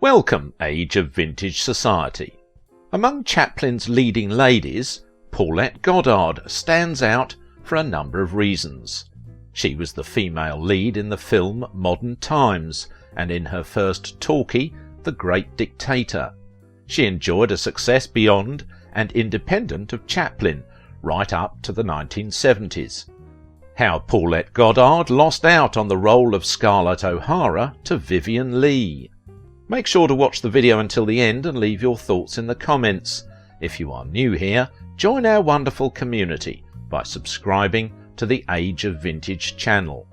Welcome, age of vintage society. Among Chaplin's leading ladies, Paulette Goddard stands out for a number of reasons. She was the female lead in the film Modern Times, and in her first talkie, The Great Dictator. She enjoyed a success beyond and independent of Chaplin, right up to the 1970s. How Paulette Goddard lost out on the role of Scarlett O'Hara to Vivien Leigh. Make sure to watch the video until the end and leave your thoughts in the comments. If you are new here, join our wonderful community by subscribing to the Age of Vintage channel.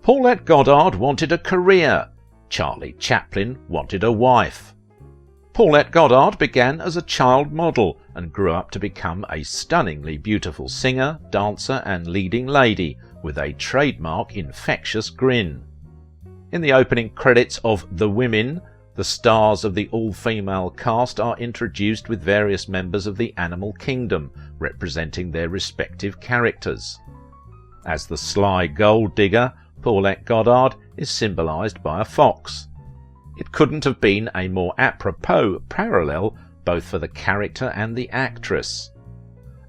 Paulette Goddard wanted a career. Charlie Chaplin wanted a wife. Paulette Goddard began as a child model and grew up to become a stunningly beautiful singer, dancer and leading lady with a trademark infectious grin. In the opening credits of The Women, the stars of the all-female cast are introduced with various members of the animal kingdom representing their respective characters. As the sly gold digger, Paulette Goddard is symbolised by a fox. It couldn't have been a more apropos parallel both for the character and the actress.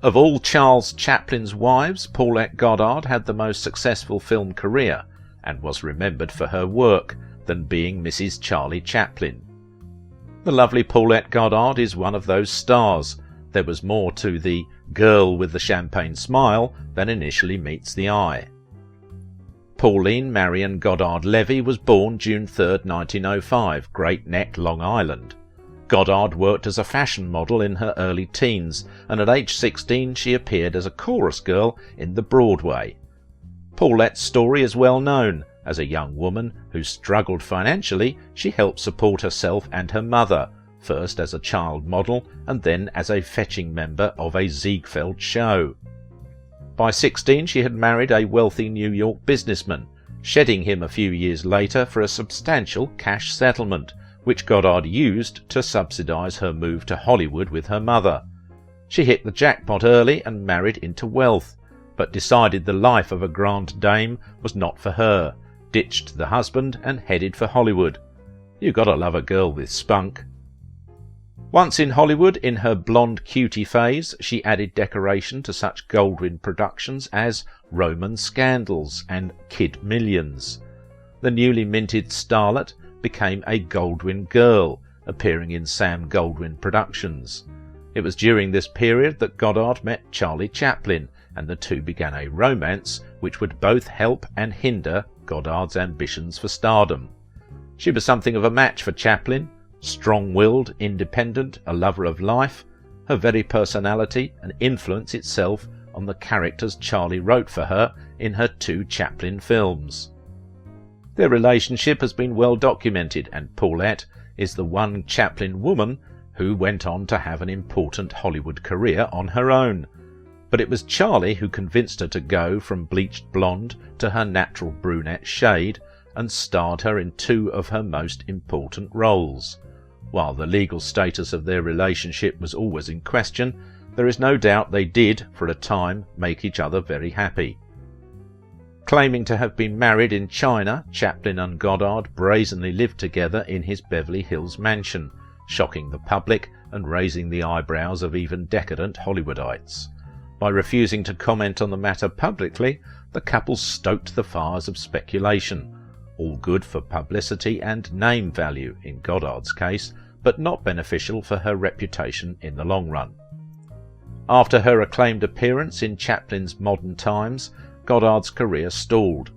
Of all Charles Chaplin's wives, Paulette Goddard had the most successful film career and was remembered for her work than being Mrs. Charlie Chaplin. The lovely Paulette Goddard is one of those stars. There was more to the girl with the champagne smile than initially meets the eye. Pauline Marion Goddard Levy was born June 3, 1905, Great Neck, Long Island. Goddard worked as a fashion model in her early teens, and at age 16 she appeared as a chorus girl in the Broadway. Paulette's story is well known. As a young woman who struggled financially, she helped support herself and her mother, first as a child model and then as a fetching member of a Ziegfeld show. By 16 she had married a wealthy New York businessman, shedding him a few years later for a substantial cash settlement, which Goddard used to subsidise her move to Hollywood with her mother. She hit the jackpot early and married into wealth, but decided the life of a grande dame was not for her, ditched the husband and headed for Hollywood. You gotta love a girl with spunk. Once in Hollywood, in her blonde cutie phase, she added decoration to such Goldwyn productions as Roman Scandals and Kid Millions. The newly minted starlet became a Goldwyn girl, appearing in Sam Goldwyn productions. It was during this period that Goddard met Charlie Chaplin, and the two began a romance which would both help and hinder Goddard's ambitions for stardom. She was something of a match for Chaplin, strong-willed, independent, a lover of life. Her very personality and influence itself on the characters Charlie wrote for her in her two Chaplin films. Their relationship has been well documented, and Paulette is the one Chaplin woman who went on to have an important Hollywood career on her own. But it was Charlie who convinced her to go from bleached blonde to her natural brunette shade and starred her in two of her most important roles. While the legal status of their relationship was always in question, there is no doubt they did, for a time, make each other very happy. Claiming to have been married in China, Chaplin and Goddard brazenly lived together in his Beverly Hills mansion, shocking the public and raising the eyebrows of even decadent Hollywoodites. By refusing to comment on the matter publicly, the couple stoked the fires of speculation. All good for publicity and name value in Goddard's case, but not beneficial for her reputation in the long run. After her acclaimed appearance in Chaplin's Modern Times, Goddard's career stalled.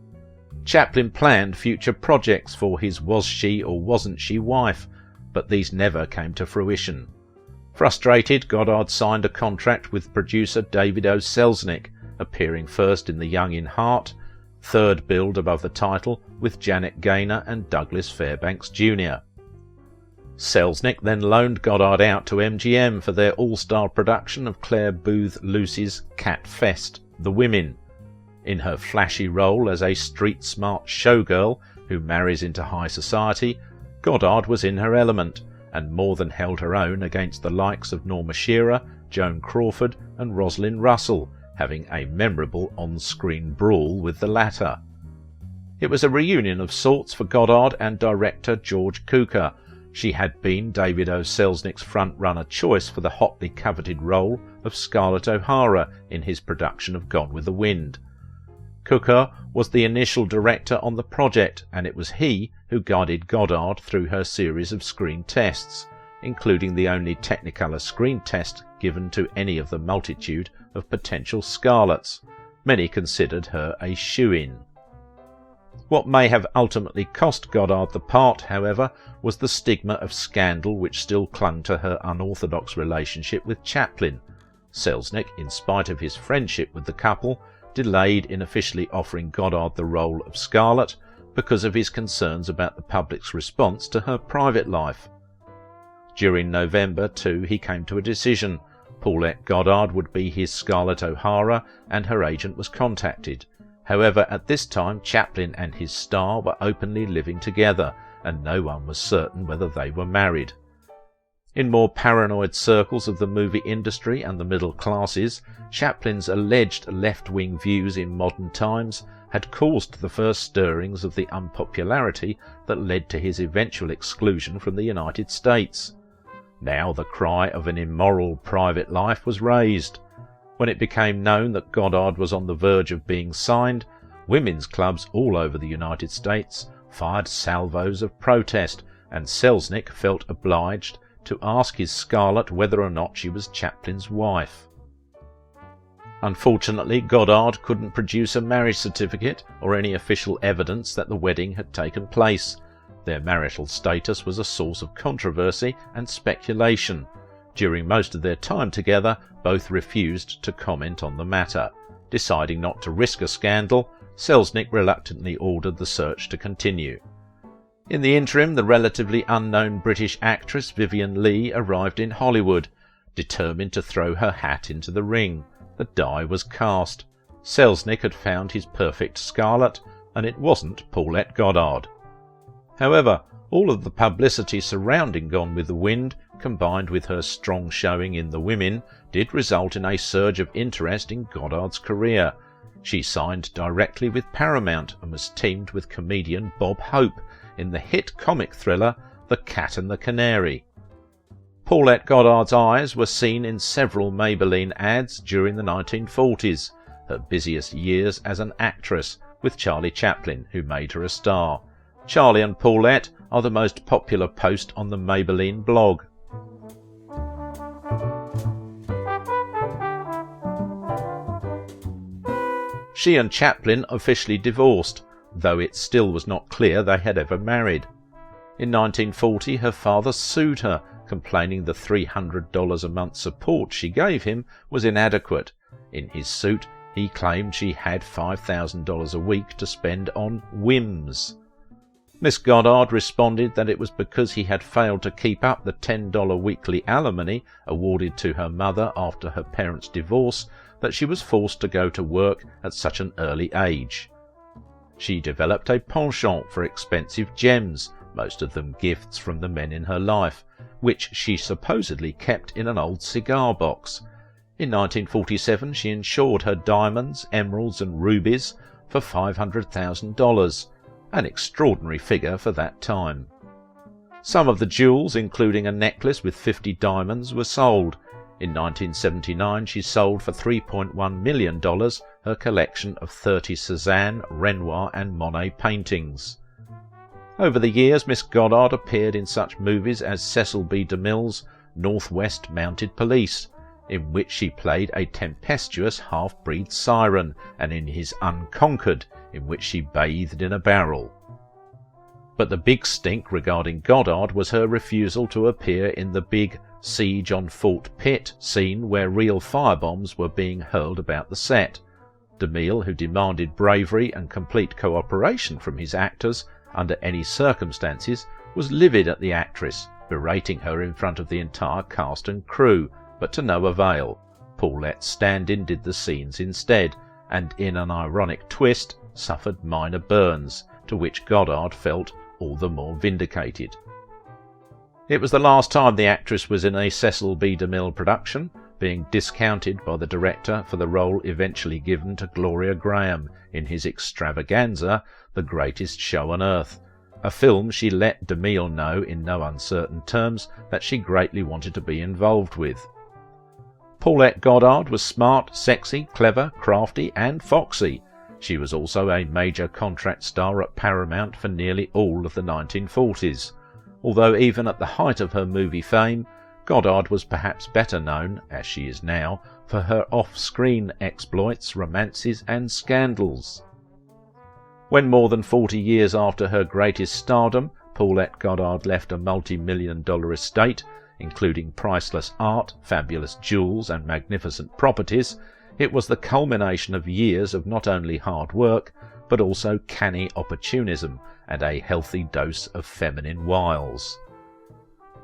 Chaplin planned future projects for his Was She or Wasn't She wife, but these never came to fruition. Frustrated, Goddard signed a contract with producer David O. Selznick, appearing first in The Young in Heart, third billed above the title with Janet Gaynor and Douglas Fairbanks Jr. Selznick then loaned Goddard out to MGM for their all-star production of Claire Booth Lucy's Cat Fest, The Women. In her flashy role as a street-smart showgirl who marries into high society, Goddard was in her element, and more than held her own against the likes of Norma Shearer, Joan Crawford and Rosalind Russell, having a memorable on-screen brawl with the latter. It was a reunion of sorts for Goddard and director George Cukor. She had been David O. Selznick's front-runner choice for the hotly coveted role of Scarlett O'Hara in his production of Gone with the Wind. Cukor was the initial director on the project, and it was he who guided Goddard through her series of screen tests, including the only Technicolor screen test given to any of the multitude of potential Scarletts. Many considered her a shoo-in. What may have ultimately cost Goddard the part, however, was the stigma of scandal which still clung to her unorthodox relationship with Chaplin. Selznick, in spite of his friendship with the couple, delayed in officially offering Goddard the role of Scarlett because of his concerns about the public's response to her private life. During November, too, he came to a decision. Paulette Goddard would be his Scarlett O'Hara, and her agent was contacted. However, at this time Chaplin and his star were openly living together, and no one was certain whether they were married. In more paranoid circles of the movie industry and the middle classes, Chaplin's alleged left-wing views in modern times had caused the first stirrings of the unpopularity that led to his eventual exclusion from the United States. Now the cry of an immoral private life was raised. When it became known that Goddard was on the verge of being signed, women's clubs all over the United States fired salvos of protest, and Selznick felt obliged to ask his Scarlett whether or not she was Chaplin's wife. Unfortunately, Goddard couldn't produce a marriage certificate or any official evidence that the wedding had taken place. Their marital status was a source of controversy and speculation. During most of their time together, both refused to comment on the matter. Deciding not to risk a scandal, Selznick reluctantly ordered the search to continue. In the interim, the relatively unknown British actress Vivien Leigh arrived in Hollywood, determined to throw her hat into the ring. The die was cast. Selznick had found his perfect Scarlett, and it wasn't Paulette Goddard. However, all of the publicity surrounding Gone with the Wind, combined with her strong showing in The Women, did result in a surge of interest in Goddard's career. She signed directly with Paramount and was teamed with comedian Bob Hope in the hit comic thriller The Cat and the Canary. Paulette Goddard's eyes were seen in several Maybelline ads during the 1940s, her busiest years as an actress, with Charlie Chaplin, who made her a star. Charlie and Paulette are the most popular post on the Maybelline blog. She and Chaplin officially divorced, though it still was not clear they had ever married. In 1940, her father sued her, complaining the $300 a month support she gave him was inadequate. In his suit, he claimed she had $5,000 a week to spend on whims. Miss Goddard responded that it was because he had failed to keep up the $10 weekly alimony awarded to her mother after her parents' divorce that she was forced to go to work at such an early age. She developed a penchant for expensive gems, most of them gifts from the men in her life, which she supposedly kept in an old cigar box. In 1947 she insured her diamonds, emeralds and rubies for $500,000, an extraordinary figure for that time. Some of the jewels, including a necklace with 50 diamonds, were sold. In 1979 she sold for $3.1 million her collection of 30 Cézanne, Renoir and Monet paintings. Over the years, Miss Goddard appeared in such movies as Cecil B. DeMille's Northwest Mounted Police, in which she played a tempestuous half-breed siren, and in his Unconquered, in which she bathed in a barrel. But the big stink regarding Goddard was her refusal to appear in the big Siege on Fort Pitt scene where real firebombs were being hurled about the set. DeMille, who demanded bravery and complete cooperation from his actors under any circumstances, was livid at the actress, berating her in front of the entire cast and crew, but to no avail. Paulette's stand-in did the scenes instead, and in an ironic twist suffered minor burns, to which Goddard felt all the more vindicated. It was the last time the actress was in a Cecil B. DeMille production, being discounted by the director for the role eventually given to Gloria Graham in his extravaganza The Greatest Show on Earth, a film she let DeMille know in no uncertain terms that she greatly wanted to be involved with. Paulette Goddard was smart, sexy, clever, crafty and foxy. She was also a major contract star at Paramount for nearly all of the 1940s, although even at the height of her movie fame, Goddard was perhaps better known, as she is now, for her off-screen exploits, romances and scandals. When more than 40 years after her greatest stardom, Paulette Goddard left a multi-million-dollar estate, including priceless art, fabulous jewels and magnificent properties, it was the culmination of years of not only hard work, but also canny opportunism and a healthy dose of feminine wiles.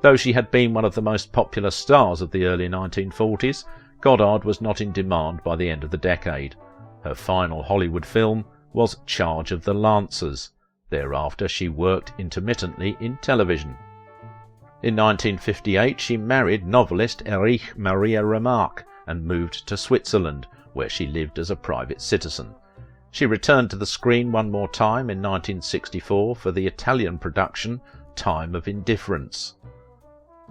Though she had been one of the most popular stars of the early 1940s, Goddard was not in demand by the end of the decade. Her final Hollywood film was Charge of the Lancers. Thereafter she worked intermittently in television. In 1958 she married novelist Erich Maria Remarque and moved to Switzerland, where she lived as a private citizen. She returned to the screen one more time in 1964 for the Italian production Time of Indifference.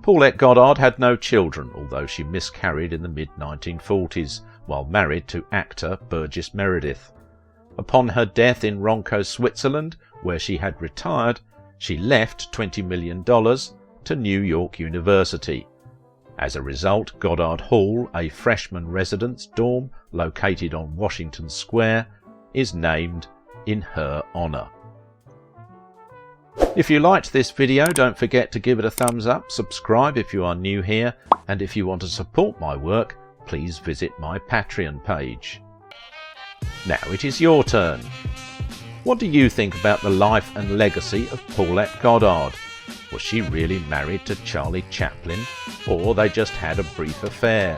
Paulette Goddard had no children, although she miscarried in the mid-1940s, while married to actor Burgess Meredith. Upon her death in Ronco, Switzerland, where she had retired, she left $20 million to New York University. As a result, Goddard Hall, a freshman residence dorm located on Washington Square, is named in her honor. If you liked this video, don't forget to give it a thumbs up, subscribe if you are new here, and if you want to support my work, please visit my Patreon page. Now it is your turn. What do you think about the life and legacy of Paulette Goddard? Was she really married to Charlie Chaplin, or they just had a brief affair?